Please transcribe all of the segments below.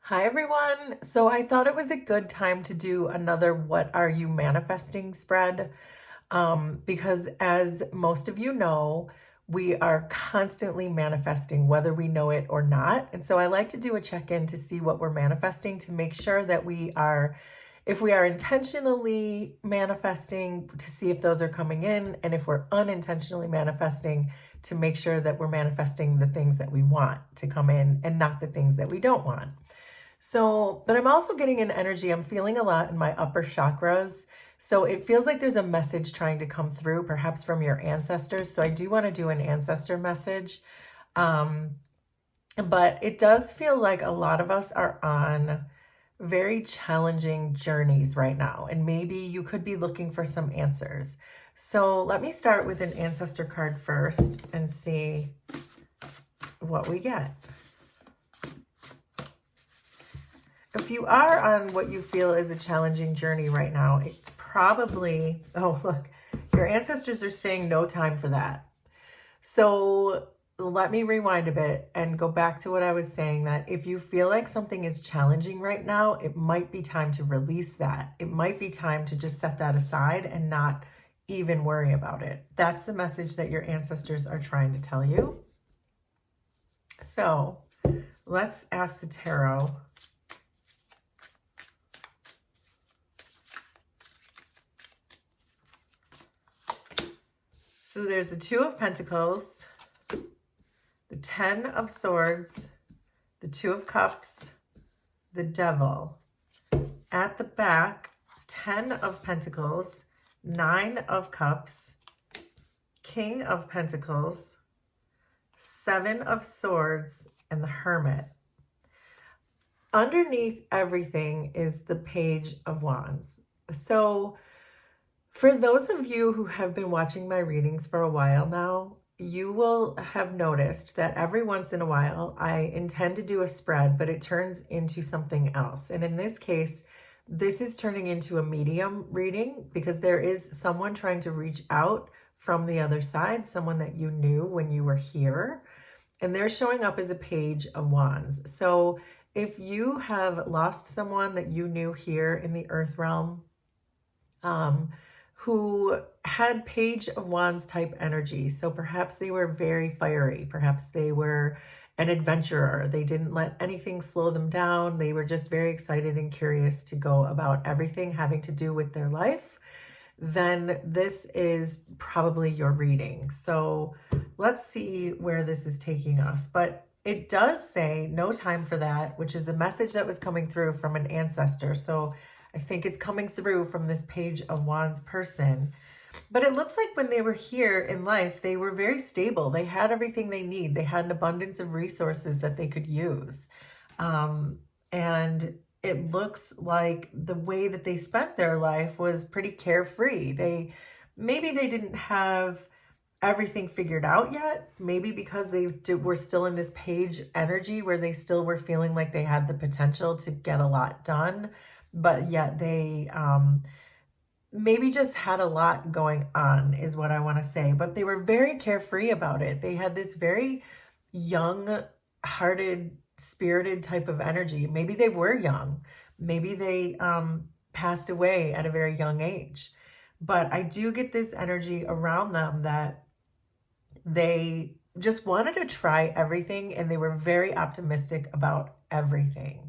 Hi everyone. So I thought it was a good time to do another What Are You Manifesting spread because as most of you know, we are constantly manifesting whether we know it or not. And so I like to do a check-in to see what we're manifesting to make sure that if we are intentionally manifesting, to see if those are coming in, and if we're unintentionally manifesting, to make sure that we're manifesting the things that we want to come in and not the things that we don't want. So, but I'm also getting an energy. I'm feeling a lot in my upper chakras. So it feels like there's a message trying to come through, perhaps from your ancestors. So I do want to do an ancestor message. Um, but it does feel like a lot of us are on very challenging journeys right now. And maybe you could be looking for some answers. So let me start with an ancestor card first and see what we get. If you are on what you feel is a challenging journey right now, it's probably, oh, look, your ancestors are saying no time for that. So let me rewind a bit and go back to what I was saying, that if you feel like something is challenging right now, it might be time to release that. It might be time to just set that aside and not even worry about it. That's the message that your ancestors are trying to tell you. So let's ask the tarot. So there's the Two of Pentacles, the Ten of Swords, the Two of Cups, the Devil. At the back, 10 of Pentacles, 9 of Cups, King of Pentacles, 7 of Swords, and the Hermit. Underneath everything is the Page of Wands. So for those of you who have been watching my readings for a while now, you will have noticed that every once in a while I intend to do a spread, but it turns into something else. And in this case, this is turning into a medium reading because there is someone trying to reach out from the other side, someone that you knew when you were here, and they're showing up as a Page of Wands. So if you have lost someone that you knew here in the earth realm, who had Page of Wands type energy. So perhaps they were very fiery. Perhaps they were an adventurer. They didn't let anything slow them down. They were just very excited and curious to go about everything having to do with their life. Then this is probably your reading. So let's see where this is taking us. But it does say no time for that, which is the message that was coming through from an ancestor. So I think it's coming through from this Page of Wands person. But it looks like when they were here in life, they were very stable. They had everything they need. They had an abundance of resources that they could use. And it looks like the way that they spent their life was pretty carefree. Maybe they didn't have everything figured out yet. Maybe because were still in this page energy where they still were feeling like they had the potential to get a lot done. But yet they maybe just had a lot going on is what I want to say. But they were very carefree about it. They had this very young-hearted, spirited type of energy. Maybe they were young. Maybe they passed away at a very young age. But I do get this energy around them that they just wanted to try everything and they were very optimistic about everything.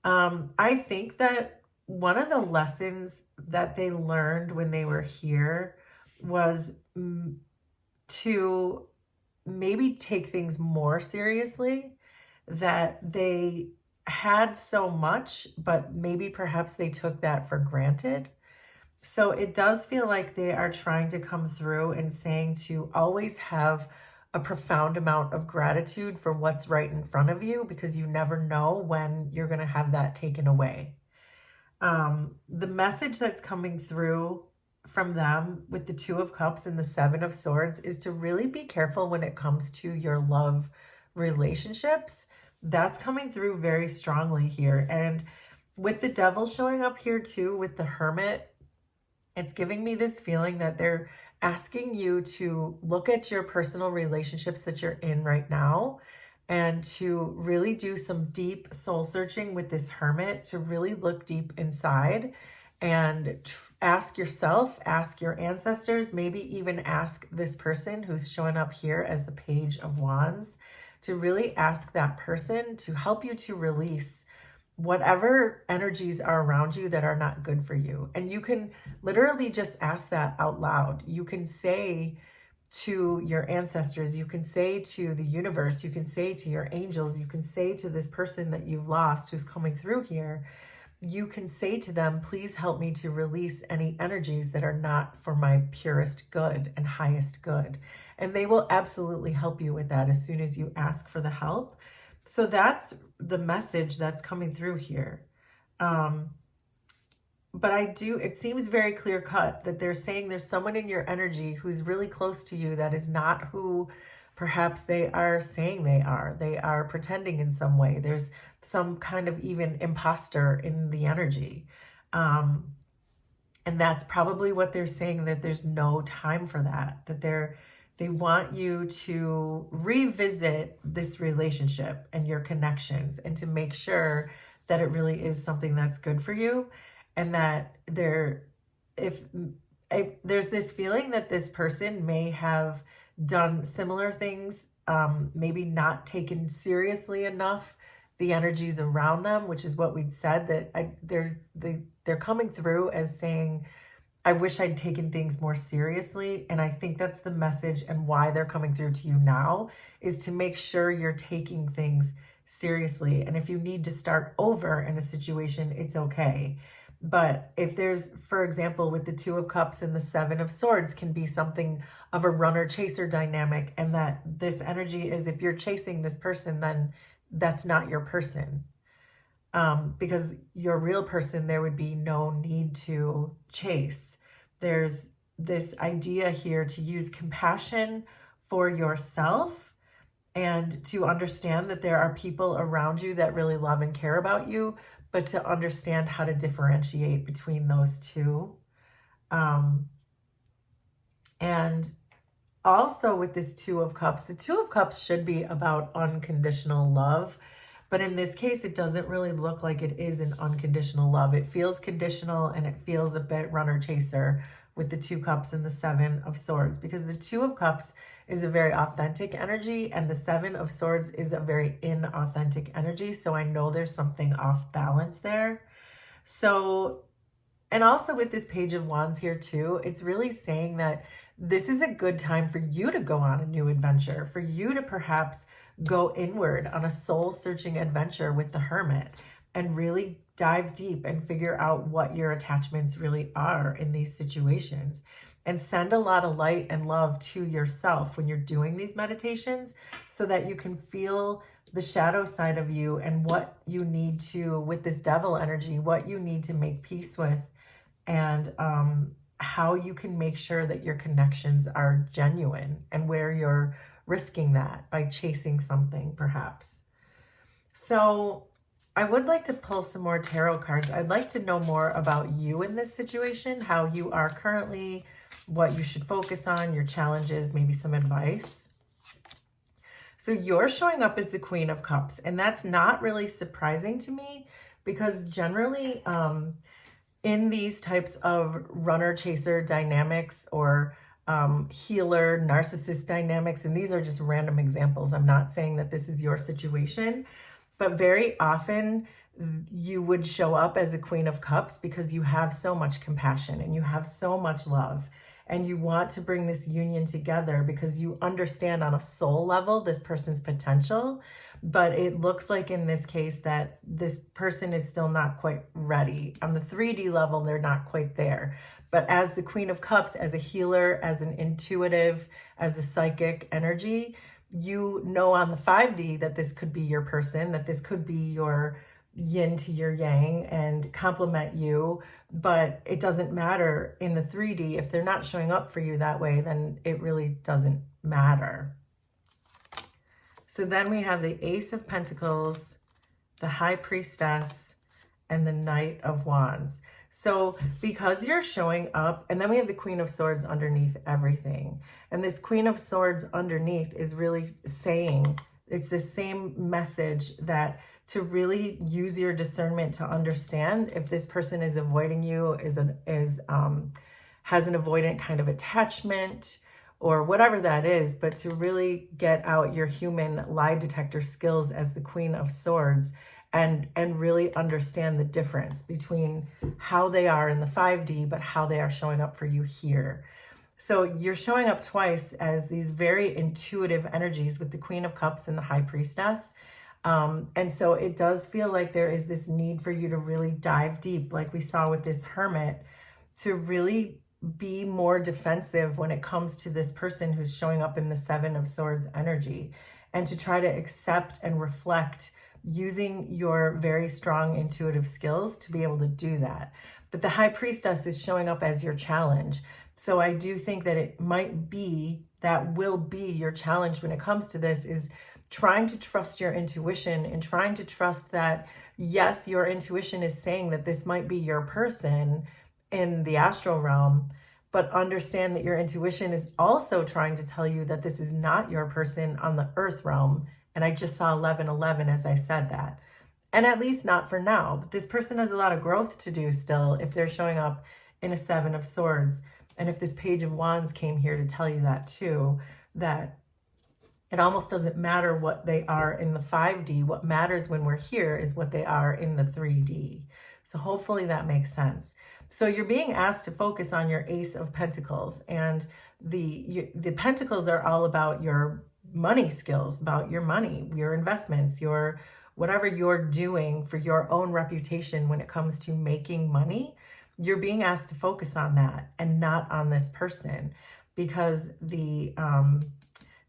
I think that one of the lessons that they learned when they were here was to maybe take things more seriously, that they had so much, but maybe perhaps they took that for granted. So it does feel like they are trying to come through and saying to always have a profound amount of gratitude for what's right in front of you, because you never know when you're going to have that taken away. The message that's coming through from them with the Two of Cups and the Seven of Swords is to really be careful when it comes to your love relationships. That's coming through very strongly here. And with the Devil showing up here too, with the Hermit, it's giving me this feeling that they're asking you to look at your personal relationships that you're in right now, and to really do some deep soul searching with this hermit, to really look deep inside and ask yourself, ask your ancestors, maybe even ask this person who's showing up here as the Page of Wands, to really ask that person to help you to release whatever energies are around you that are not good for you. And you can literally just ask that out loud. You can say to your ancestors, you can say to the universe, you can say to your angels, you can say to this person that you've lost who's coming through here, you can say to them, please help me to release any energies that are not for my purest good and highest good. And they will absolutely help you with that as soon as you ask for the help. So that's the message that's coming through here. But it seems very clear cut that they're saying there's someone in your energy who's really close to you that is not who perhaps they are saying they are. They are pretending in some way. There's some kind of even imposter in the energy. And that's probably what they're saying, that there's no time for that, that they want you to revisit this relationship and your connections and to make sure that it really is something that's good for you. And that if there's this feeling that this person may have done similar things, maybe not taken seriously enough the energies around them, which is what we'd said, that they're coming through as saying, I wish I'd taken things more seriously. And I think that's the message, and why they're coming through to you now is to make sure you're taking things seriously. And if you need to start over in a situation, it's okay. But if there's, for example, with the Two of Cups and the Seven of Swords, can be something of a runner-chaser dynamic, and that this energy is, if you're chasing this person, then that's not your person. Because your real person, there would be no need to chase. There's this idea here to use compassion for yourself and to understand that there are people around you that really love and care about you, but to understand how to differentiate between those two. And also with this Two of Cups, the Two of Cups should be about unconditional love. But in this case, it doesn't really look like it is an unconditional love. It feels conditional, and it feels a bit runner-chaser with the Two Cups and the Seven of Swords, because the Two of Cups is a very authentic energy, and the Seven of Swords is a very inauthentic energy. So I know there's something off balance there. So, and also with this Page of Wands here too, it's really saying that this is a good time for you to go on a new adventure, for you to perhaps go inward on a soul-searching adventure with the Hermit and really dive deep and figure out what your attachments really are in these situations. And send a lot of light and love to yourself when you're doing these meditations, so that you can feel the shadow side of you and what you need to, with this devil energy, what you need to make peace with, and how you can make sure that your connections are genuine, and where you're risking that by chasing something perhaps. So I would like to pull some more tarot cards. I'd like to know more about you in this situation, how you are currently, what you should focus on, your challenges, maybe some advice. So you're showing up as the Queen of Cups, and that's not really surprising to me, because generally in these types of runner-chaser dynamics, or healer, narcissist dynamics, and these are just random examples, I'm not saying that this is your situation, but very often you would show up as a Queen of Cups because you have so much compassion and you have so much love, and you want to bring this union together because you understand on a soul level this person's potential. But it looks like in this case that this person is still not quite ready. On the 3D level, they're not quite there. But as the Queen of Cups, as a healer, as an intuitive, as a psychic energy, you know on the 5D that this could be your person, that this could be your yin to your yang and complement you. But it doesn't matter in the 3D. If they're not showing up for you that way, then it really doesn't matter. So then we have the Ace of Pentacles, the High Priestess, and the Knight of Wands. So because you're showing up, and then we have the Queen of Swords underneath everything. And this Queen of Swords underneath is really saying, it's the same message that to really use your discernment to understand if this person is avoiding you, has an avoidant kind of attachment or whatever that is, but to really get out your human lie detector skills as the Queen of Swords and really understand the difference between how they are in the 5D, but how they are showing up for you here. So you're showing up twice as these very intuitive energies with the Queen of Cups and the High Priestess. And so it does feel like there is this need for you to really dive deep, like we saw with this Hermit, to really be more defensive when it comes to this person who's showing up in the Seven of Swords energy, and to try to accept and reflect using your very strong intuitive skills to be able to do that. But the High Priestess is showing up as your challenge. So I do think that it might be, that will be your challenge when it comes to this, is trying to trust your intuition and trying to trust that, yes, your intuition is saying that this might be your person in the astral realm, but understand that your intuition is also trying to tell you that this is not your person on the earth realm. And I just saw 1111 as I said that. And at least not for now. But this person has a lot of growth to do still if they're showing up in a Seven of Swords. And if this Page of Wands came here to tell you that too, that it almost doesn't matter what they are in the 5D. What matters when we're here is what they are in the 3D. So hopefully that makes sense. So you're being asked to focus on your Ace of Pentacles, and the Pentacles are all about your money skills, about your money, your investments, your whatever you're doing for your own reputation when it comes to making money. You're being asked to focus on that and not on this person, because the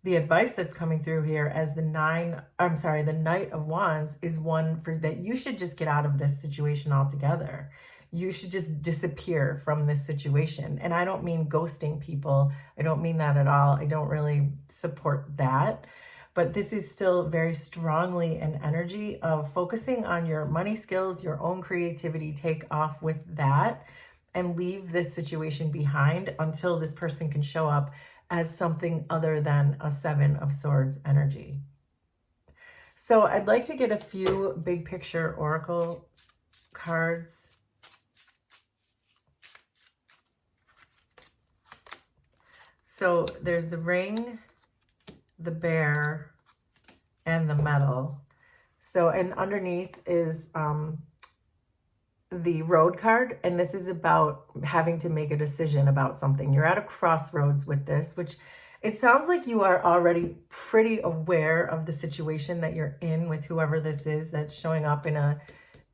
advice that's coming through here as the Knight of Wands is one for that you should just get out of this situation altogether. You should just disappear from this situation. And I don't mean ghosting people. I don't mean that at all. I don't really support that. But this is still very strongly an energy of focusing on your money skills, your own creativity. Take off with that and leave this situation behind until this person can show up as something other than a Seven of Swords energy. So I'd like to get a few big picture oracle cards. So there's the Ring, the Bear, and the Medal. So, and underneath is the Road card, and this is about having to make a decision about something. You're at a crossroads with this, which it sounds like you are already pretty aware of the situation that you're in with whoever this is that's showing up in a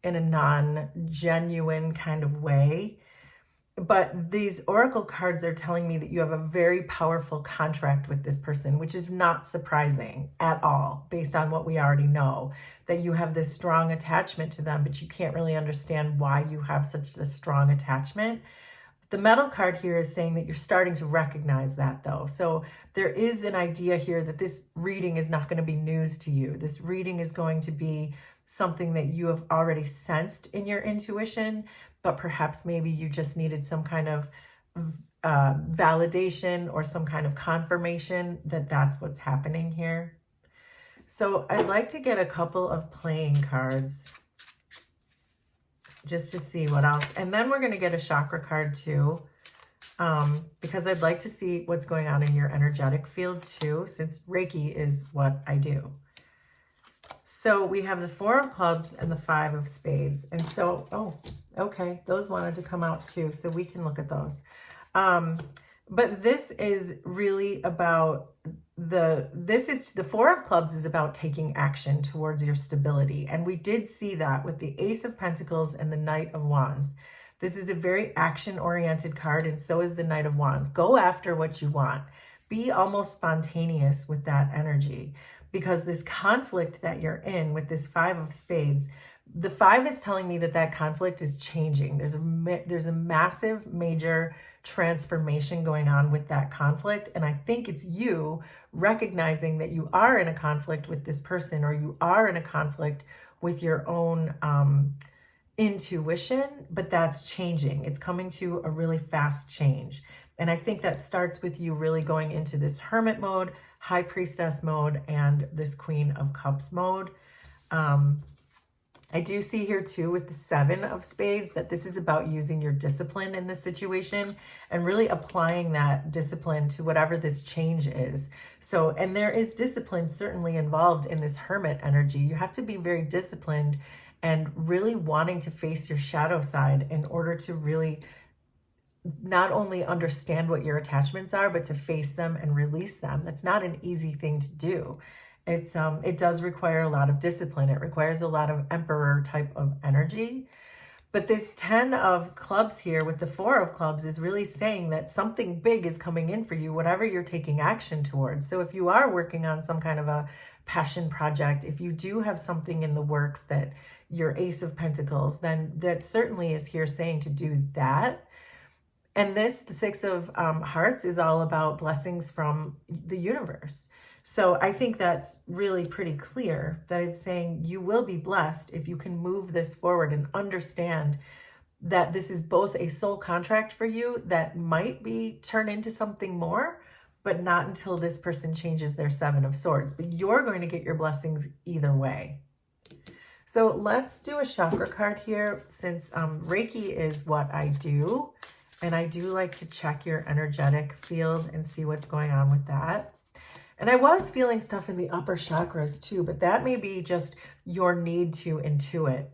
non-genuine kind of way. But these oracle cards are telling me that you have a very powerful contract with this person, which is not surprising at all, based on what we already know, that you have this strong attachment to them, but you can't really understand why you have such a strong attachment. The Medal card here is saying that you're starting to recognize that, though. So there is an idea here that this reading is not going to be news to you. This reading is going to be something that you have already sensed in your intuition, but perhaps maybe you just needed some kind of validation or some kind of confirmation that that's what's happening here. So I'd like to get a couple of playing cards just to see what else. And then we're going to get a chakra card too, because I'd like to see what's going on in your energetic field too, since Reiki is what I do. So we have the Four of Clubs and the Five of Spades. And so, oh, okay, those wanted to come out too, so we can look at those. But this is really about the Four of Clubs is about taking action towards your stability. And we did see that with the Ace of Pentacles and the Knight of Wands. This is a very action-oriented card, and so is the Knight of Wands. Go after what you want. Be almost spontaneous with that energy, because this conflict that you're in with this Five of Spades, the Five is telling me that that conflict is changing. There's a massive, major transformation going on with that conflict. And I think it's you recognizing that you are in a conflict with this person, or you are in a conflict with your own intuition, but that's changing. It's coming to a really fast change. And I think that starts with you really going into this hermit mode, High Priestess mode and this Queen of Cups mode. I do see here too with the 7 of Spades that this is about using your discipline in this situation and really applying that discipline to whatever this change is. So, and there is discipline certainly involved in this Hermit energy. You have to be very disciplined and really wanting to face your shadow side in order to really not only understand what your attachments are, but to face them and release them. That's not an easy thing to do. It does require a lot of discipline. It requires a lot of emperor type of energy. But this 10 of clubs here with the 4 of clubs is really saying that something big is coming in for you, whatever you're taking action towards. So if you are working on some kind of a passion project, if you do have something in the works that your Ace of Pentacles, then that certainly is here saying to do that. And this, the 6 of Hearts, is all about blessings from the universe. So I think that's really pretty clear that it's saying you will be blessed if you can move this forward and understand that this is both a soul contract for you that might be turned into something more, but not until this person changes their 7 of Swords. But you're going to get your blessings either way. So let's do a chakra card here, since Reiki is what I do. And I do like to check your energetic field and see what's going on with that. And I was feeling stuff in the upper chakras too, but that may be just your need to intuit.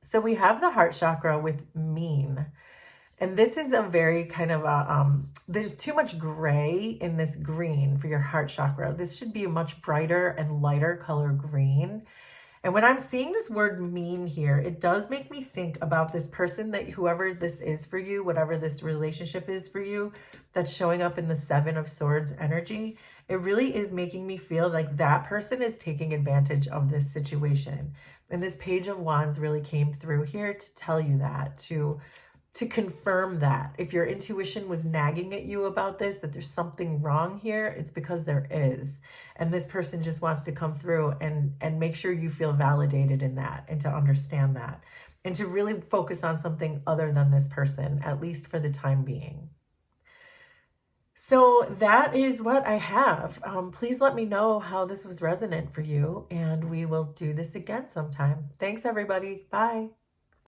So we have the heart chakra with mean. And this is a very kind of a, there's too much gray in this green for your heart chakra. This should be a much brighter and lighter color green. And when I'm seeing this word mean here, it does make me think about this person, that whoever this is for you, whatever this relationship is for you, that's showing up in the 7 of Swords energy. It really is making me feel like that person is taking advantage of this situation. And this Page of Wands really came through here to tell you that, to confirm that. If your intuition was nagging at you about this, that there's something wrong here, it's because there is. And this person just wants to come through and make sure you feel validated in that, and to understand that, and to really focus on something other than this person, at least for the time being. So that is what I have. Please let me know how this was resonant for you, and we will do this again sometime. Thanks, everybody. Bye.